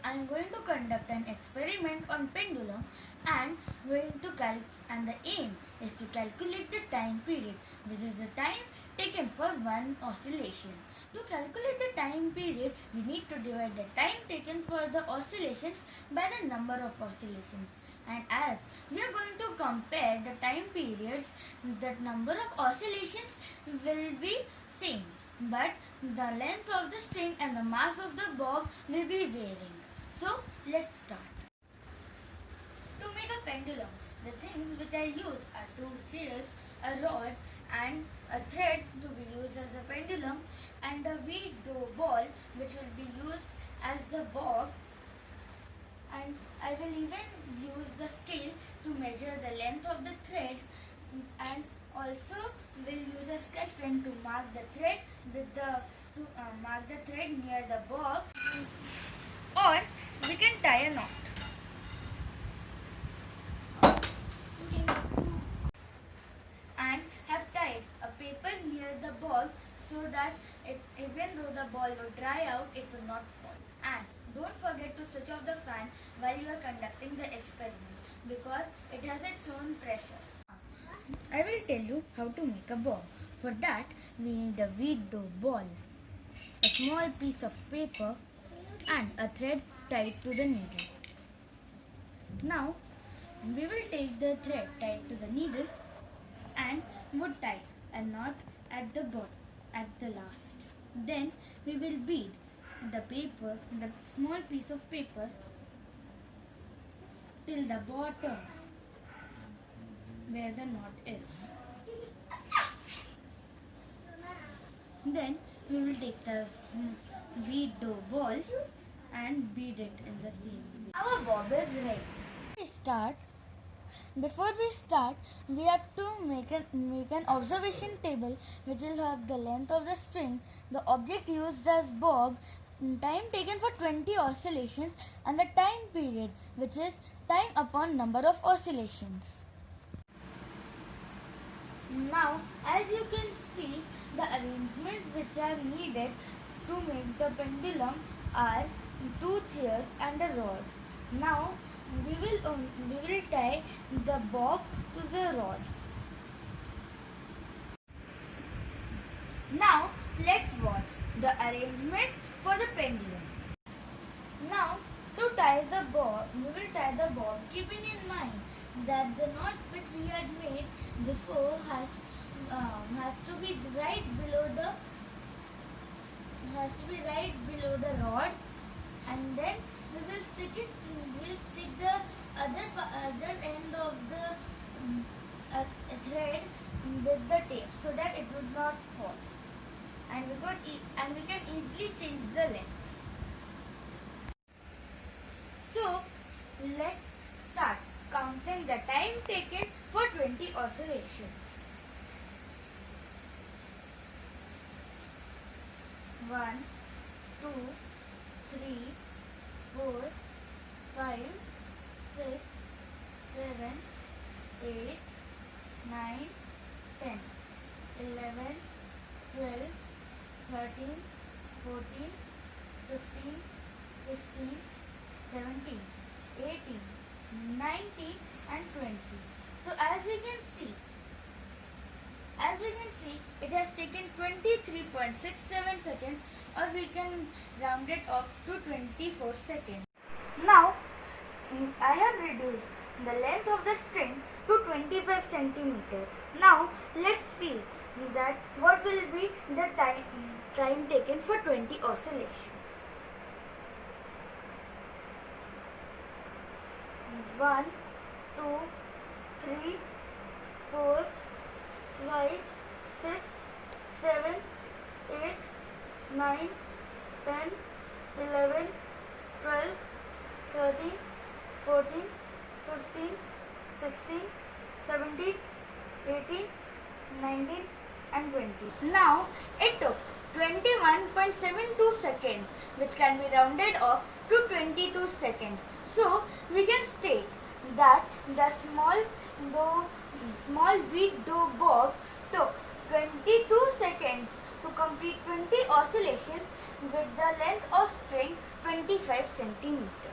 I am going to conduct an experiment on pendulum and the aim is to calculate the time period, which is the time taken for one oscillation. To calculate the time period, we need to divide the time taken for the oscillations by the number of oscillations. And as we are going to compare the time periods, the number of oscillations will be same, but the length of the string and the mass of the bob will be varying. So let's start. To make a pendulum, the things which I use are two chairs, a rod and a thread to be used as a pendulum, and a wheat dough ball which will be used as the bob, and I will even use the scale to measure the length of the thread, and also will use a sketch pen to mark the thread near the bob, or we can tie a knot. And have tied a paper near the ball so that even though the ball would dry out, it will not fall. And don't forget to switch off the fan while you are conducting the experiment because it has its own pressure. I will tell you how to make a ball. For that, we need a wheat dough ball, a small piece of paper and a thread tied to the needle. Now, we will take the thread tied to the needle and would tie a knot at the last. Then we will bead the small piece of paper till the bottom where the knot is. Then we will take the wheat dough ball and bead it in the same. Our bob is ready. Before we start, we have to make an observation table which will have the length of the string, the object used as bob, time taken for 20 oscillations, and the time period, which is time upon number of oscillations. Now, as you can see, the arrangements which are needed to make the pendulum are two chairs and a rod. Now, we will tie the bob to the rod. Now, let's watch the arrangements for the pendulum. Now, to tie the bob, we will tie the bob keeping in mind that the knot which we had made before has to be right below the rod, and then we will stick the other end of the thread with the tape so that it would not fall, and we can easily change the length. So let's start counting the time taken for 20 oscillations. 1, 2, 3, 4, 5, 6, 7, 8, 9, 10, 11, 12, 13, 14, 15, 16, 17, 18, 19 and 20. So as we can see, it has taken 23.67 seconds, or we can round it off to 24 seconds. Now, I have reduced the length of the string to 25 centimeter. Now, let's see that what will be the time taken for 20 oscillations. 1, 2, 3, 4, 5, 6, 7, 8, 9, 10, 11, 12, 13, 14, 15, 16, 17, 18, 19 and 20. Now it took 21.72 seconds, which can be rounded off to 22 seconds. So we can state that the small wheat dough bob took 22 seconds to complete 20 oscillations with the length of string 20 25 centimeter.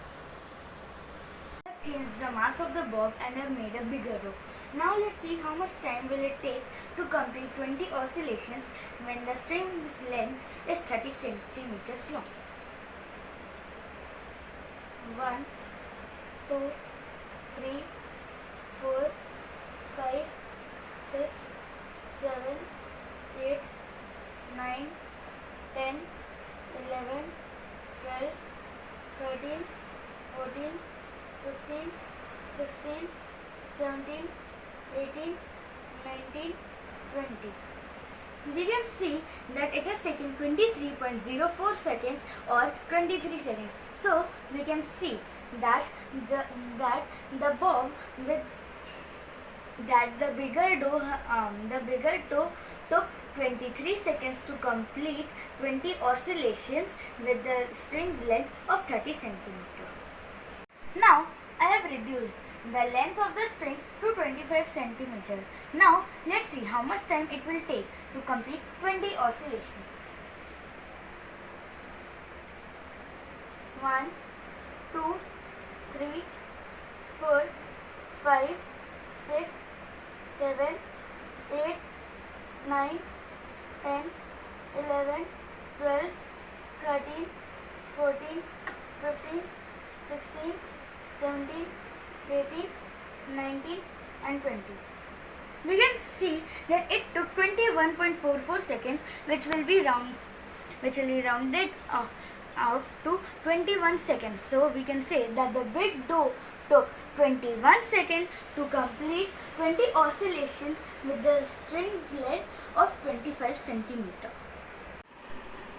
I've changed the mass of the bob and have made a bigger rope. Now let's see how much time will it take to complete 20 oscillations when the string's length is 30 centimeters long. 1, 2, 3, 4, 5, 6, 7, 8, 9, 10, 11, 12, 13, 14, 15, 16, 17, 18, 19, 20. We can see that it has taken 23.04 seconds or 23 seconds. So we can see that the bob with the bigger toe took 23 seconds to complete 20 oscillations with the string's length of 30 centimeter. Now I have reduced the length of the string to 25 centimeter. Now let's see how much time it will take to complete 20 oscillations. 1, 2, 3, 4, 5, 6, 7, 8, 9, 10, 11, 12, 13, 14, 15, 16, 17, 18, 19 and 20. We can see that it took 21.44 seconds, which will be rounded off to 21 seconds. So we can say that the big toe took 21 seconds to complete 20 oscillations with the string's length of 25 centimeter.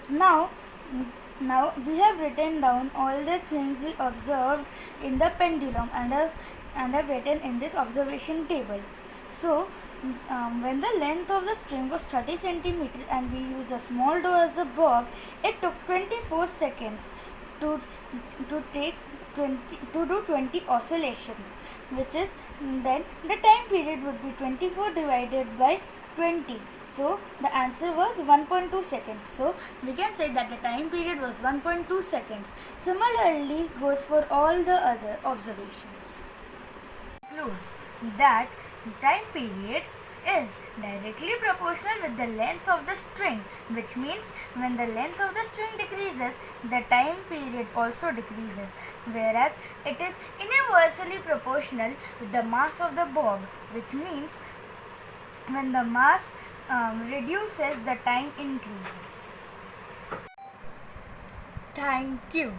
Now we have written down all the things we observed in the pendulum and have written in this observation table. So when the length of the string was 30 centimeters and we used a small toe as the bob, it took 24 seconds to do 20 oscillations, which is then the time period would be 24 divided by 20. So the answer was 1.2 seconds. So we can say that the time period was 1.2 seconds. Similarly goes for all the other observations. Conclude that time period is directly proportional with the length of the string, which means when the length of the string decreases, the time period also decreases, whereas it is inversely proportional with the mass of the bob, which means when the mass reduces, the time increases. Thank you.